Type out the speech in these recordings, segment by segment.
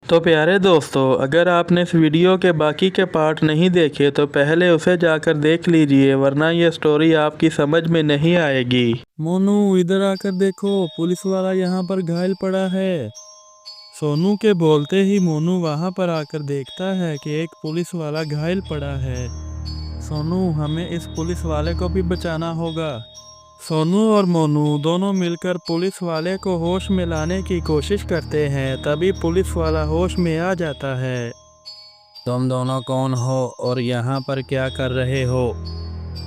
तो प्यारे दोस्तों, अगर आपने इस वीडियो के बाकी के पार्ट नहीं देखे तो पहले उसे जाकर देख लीजिए, वरना ये स्टोरी आपकी समझ में नहीं आएगी। मोनू इधर आकर देखो, पुलिस वाला यहाँ पर घायल पड़ा है। सोनू के बोलते ही मोनू वहाँ पर आकर देखता है कि एक पुलिस वाला घायल पड़ा है। सोनू, हमें इस पुलिस वाले को भी बचाना होगा। सोनू और मोनू दोनों मिलकर पुलिस वाले को होश में लाने की कोशिश करते हैं। तभी पुलिस वाला होश में आ जाता है। तुम दोनों कौन हो और यहाँ पर क्या कर रहे हो?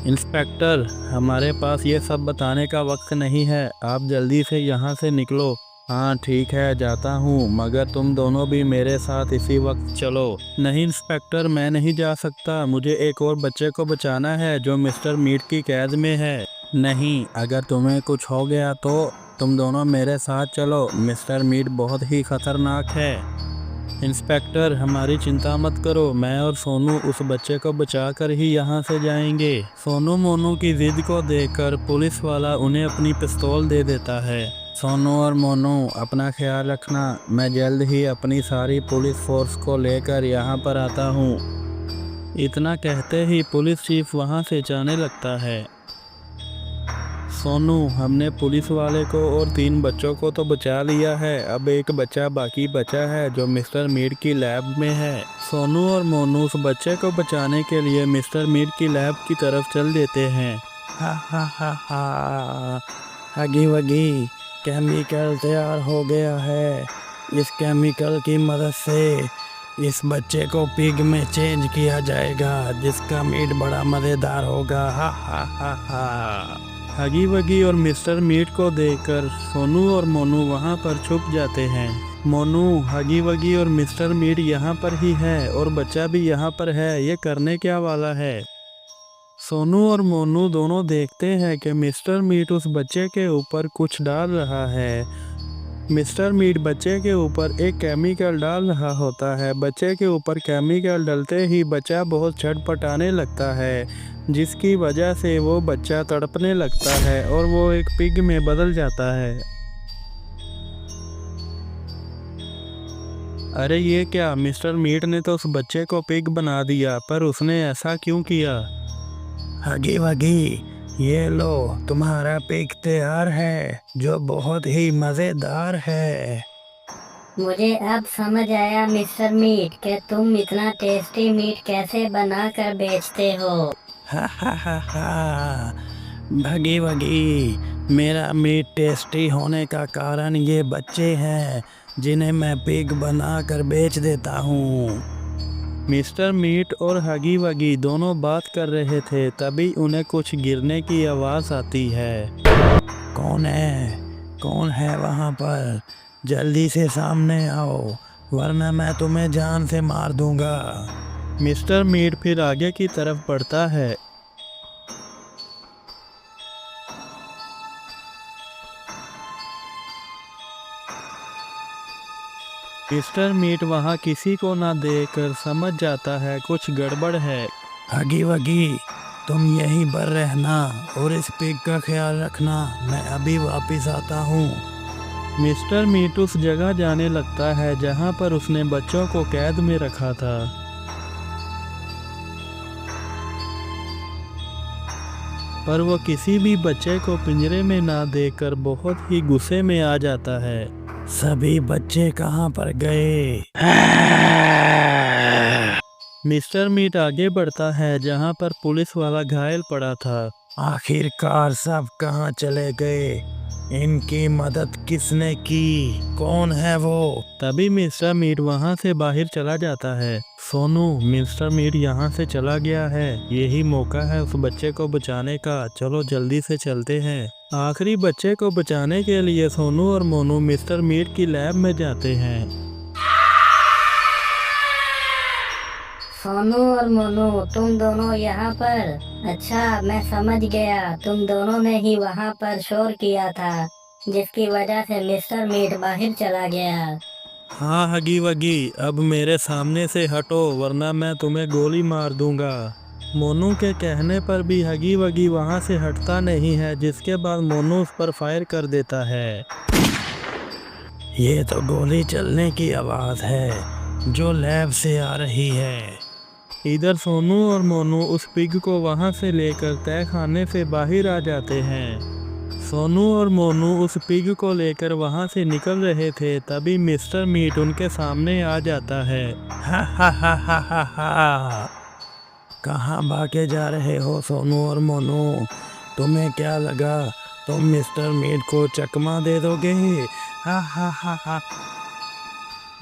इंस्पेक्टर, हमारे पास ये सब बताने का वक्त नहीं है, आप जल्दी से यहाँ से निकलो। हाँ ठीक है, जाता हूँ, मगर तुम दोनों भी मेरे साथ इसी वक्त चलो। नहीं इंस्पेक्टर, मैं नहीं जा सकता, मुझे एक और बच्चे को बचाना है जो मिस्टर मीट की कैद में है। नहीं, अगर तुम्हें कुछ हो गया तो तुम दोनों मेरे साथ चलो, मिस्टर मीट बहुत ही खतरनाक है। इंस्पेक्टर, हमारी चिंता मत करो, मैं और सोनू उस बच्चे को बचाकर ही यहाँ से जाएंगे। सोनू मोनू की जिद को देखकर पुलिस वाला उन्हें अपनी पिस्तौल दे देता है। सोनू और मोनू, अपना ख्याल रखना, मैं जल्द ही अपनी सारी पुलिस फोर्स को लेकर यहाँ पर आता हूँ। इतना कहते ही पुलिस चीफ वहाँ से जाने लगता है। सोनू, हमने पुलिस वाले को और 3 बच्चों को तो बचा लिया है, अब एक बच्चा बाकी बचा है जो मिस्टर मीट की लैब में है। सोनू और मोनू उस बच्चे को बचाने के लिए मिस्टर मीट की लैब की तरफ चल देते हैं। हा हा हा हा, हगी वगी, केमिकल तैयार हो गया है। इस केमिकल की मदद से इस बच्चे को पिग में चेंज किया जाएगा, जिसका मीट बड़ा मज़ेदार होगा। हा हा हा हा। हगी वगी और मिस्टर मीट को देखकर सोनू और मोनू वहाँ पर छुप जाते हैं। मोनू, हगी वगी और मिस्टर मीट यहाँ पर ही है और बच्चा भी यहाँ पर है, ये करने क्या वाला है? सोनू और मोनू दोनों देखते हैं कि मिस्टर मीट उस बच्चे के ऊपर कुछ डाल रहा है। मिस्टर मीट बच्चे के ऊपर एक केमिकल डाल रहा होता है। बच्चे के ऊपर केमिकल डलते ही बच्चा बहुत छटपटाने लगता है, जिसकी वजह से वो बच्चा तड़पने लगता है और वो एक पिग में बदल जाता है। अरे ये क्या, मिस्टर मीट ने तो उस बच्चे को पिग बना दिया, पर उसने ऐसा क्यों किया? हगी वगी, ये लो, तुम्हारा पिग तैयार है, जो बहुत ही मज़ेदार है। मुझे अब समझ आया मिस्टर मीट कि तुम इतना टेस्टी मीट कैसे बना कर बेचते हो। हा हा हा हा, भगी वगी, मेरा मीट टेस्टी होने का कारण ये बच्चे हैं, जिन्हें मैं पिग बना कर बेच देता हूँ। मिस्टर मीट और हगी वगी दोनों बात कर रहे थे, तभी उन्हें कुछ गिरने की आवाज़ आती है। कौन है? कौन है वहाँ पर? जल्दी से सामने आओ, वरना मैं तुम्हें जान से मार दूंगा। मिस्टर मीट फिर आगे की तरफ बढ़ता है। मिस्टर मीट वहाँ किसी को ना देखकर समझ जाता है कुछ गड़बड़ है। हगी वगी, तुम यहीं पर रहना और इस पिग का ख्याल रखना, मैं अभी वापस आता हूँ। मिस्टर मीट उस जगह जाने लगता है जहाँ पर उसने बच्चों को कैद में रखा था। पर वो किसी भी बच्चे को पिंजरे में ना देखकर बहुत ही गुस्से में आ जाता है। सभी बच्चे कहाँ पर गए? मिस्टर मीट आगे बढ़ता है जहाँ पर पुलिस वाला घायल पड़ा था। आखिरकार सब कहाँ चले गए? इनकी मदद किसने की? कौन है वो? तभी मिस्टर मीट वहाँ से बाहर चला जाता है। सोनू, मिस्टर मीट यहाँ से चला गया है, यही मौका है उस बच्चे को बचाने का, चलो जल्दी से चलते हैं। आखिरी बच्चे को बचाने के लिए सोनू और मोनू मिस्टर मीट की लैब में जाते हैं। सोनू और मोनू, तुम दोनों यहाँ पर? अच्छा, मैं समझ गया, तुम दोनों ने ही वहाँ पर शोर किया था, जिसकी वजह से मिस्टर मीट बाहर चला गया। हाँ हगी वगी, अब मेरे सामने से हटो, वरना मैं तुम्हें गोली मार दूंगा। मोनू के कहने पर भी हगी वगी वहाँ से हटता नहीं है, जिसके बाद मोनू उस पर फायर कर देता है। ये तो गोली चलने की आवाज़ है जो लैब से आ रही है। इधर सोनू और मोनू उस पिग को वहां से लेकर तय खाने से बाहर आ जाते हैं। सोनू और मोनू उस पिग को लेकर वहां से निकल रहे थे, तभी मिस्टर मीट उनके सामने आ जाता है। हा हा हा हा हा हा। कहाँ भागे जा रहे हो सोनू और मोनू? तुम्हें क्या लगा तुम मिस्टर मीट को चकमा दे दोगे? हा हा हा हा।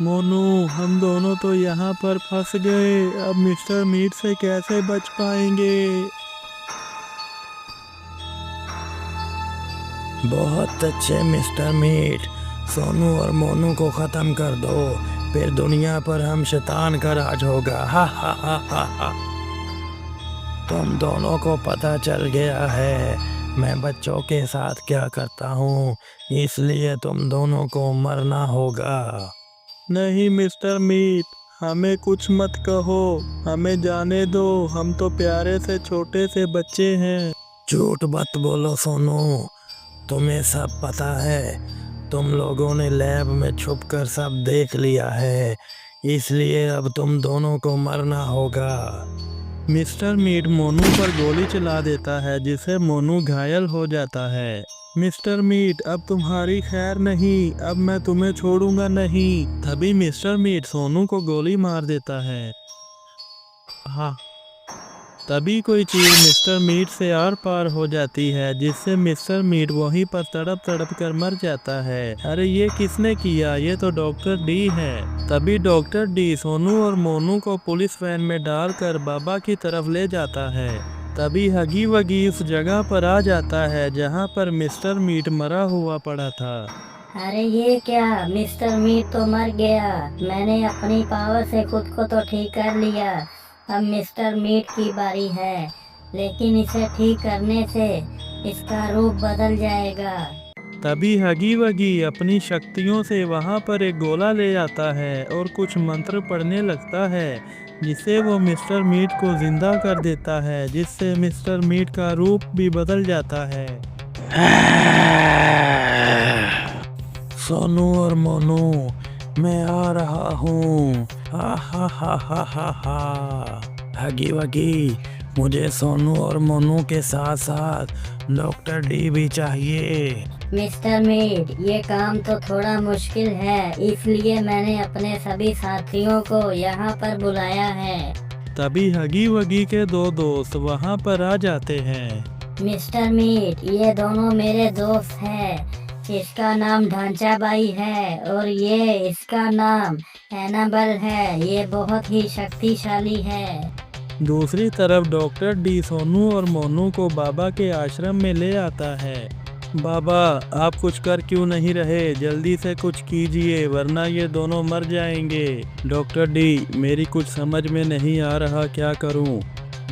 मोनू, हम दोनों तो यहाँ पर फंस गए, अब मिस्टर मीट से कैसे बच पाएंगे? बहुत अच्छे मिस्टर मीट, सोनू और मोनू को खत्म कर दो, फिर दुनिया पर हम शैतान का राज होगा। हा हा हा हा हा। तुम दोनों को पता चल गया है मैं बच्चों के साथ क्या करता हूँ, इसलिए तुम दोनों को मरना होगा। नहीं मिस्टर मीट, हमें कुछ मत कहो, हमें जाने दो, हम तो प्यारे से छोटे से बच्चे हैं। झूठ मत बोलो सोनू, तुम्हें सब पता है, तुम लोगों ने लैब में छुपकर सब देख लिया है, इसलिए अब तुम दोनों को मरना होगा। मिस्टर मीट मोनू पर गोली चला देता है, जिससे मोनू घायल हो जाता है। मिस्टर मीट, अब तुम्हारी खैर नहीं, अब मैं तुम्हें छोड़ूंगा नहीं। तभी मिस्टर मीट सोनू को गोली मार देता है। हाँ, तभी कोई चीज मिस्टर मीट से आर पार हो जाती है, जिससे मिस्टर मीट वहीं पर तड़प तड़प कर मर जाता है। अरे ये किसने किया? ये तो डॉक्टर डी है। तभी डॉक्टर डी सोनू और मोनू को पुलिस वैन में डालकर बाबा की तरफ ले जाता है। तभी हगी वगी उस जगह पर आ जाता है जहाँ पर मिस्टर मीट मरा हुआ पड़ा था। अरे ये क्या, मिस्टर मीट तो मर गया। मैंने अपनी पावर से खुद को तो ठीक कर लिया, अब मिस्टर मीट की बारी है, लेकिन इसे ठीक करने से इसका रूप बदल जाएगा। तभी हगी वगी अपनी शक्तियों से वहां पर एक गोला ले आता है और कुछ मंत्र पढ़ने लगता है, जिससे वो मिस्टर मीट को जिंदा कर देता है, जिससे मिस्टर मीट का रूप भी बदल जाता है। सोनू और मोनू, मैं आ रहा हूँ। हा हा हा हा हा हा। हगी वगी, मुझे सोनू और मोनू के साथ साथ डॉक्टर डी भी चाहिए। मिस्टर मीट, ये काम तो थोड़ा मुश्किल है, इसलिए मैंने अपने सभी साथियों को यहाँ पर बुलाया है। तभी हगी वगी के दो दोस्त वहाँ पर आ जाते हैं। मिस्टर मीट, ये दोनों मेरे दोस्त हैं। इसका नाम ढांचा बाई है और ये इसका नाम एनाबल है। ये बहुत ही शक्तिशाली है। दूसरी तरफ डॉक्टर डी सोनू और मोनू को बाबा के आश्रम में ले आता है। बाबा, आप कुछ कर क्यों नहीं रहे? जल्दी से कुछ कीजिए, वरना ये दोनों मर जाएंगे। डॉक्टर डी, मेरी कुछ समझ में नहीं आ रहा क्या करूं।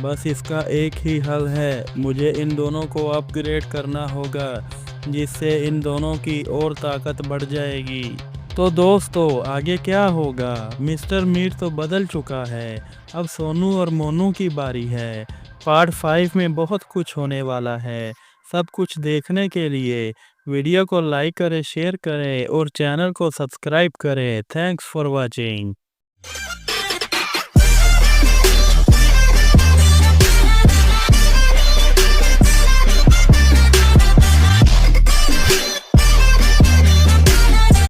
बस इसका एक ही हल है, मुझे इन दोनों को अपग्रेड करना होगा, जिससे इन दोनों की और ताकत बढ़ जाएगी। तो दोस्तों, आगे क्या होगा? मिस्टर मीट तो बदल चुका है, अब सोनू और मोनू की बारी है। पार्ट 5 में बहुत कुछ होने वाला है। सब कुछ देखने के लिए वीडियो को लाइक करें, शेयर करें और चैनल को सब्सक्राइब करें। Thanks for watching.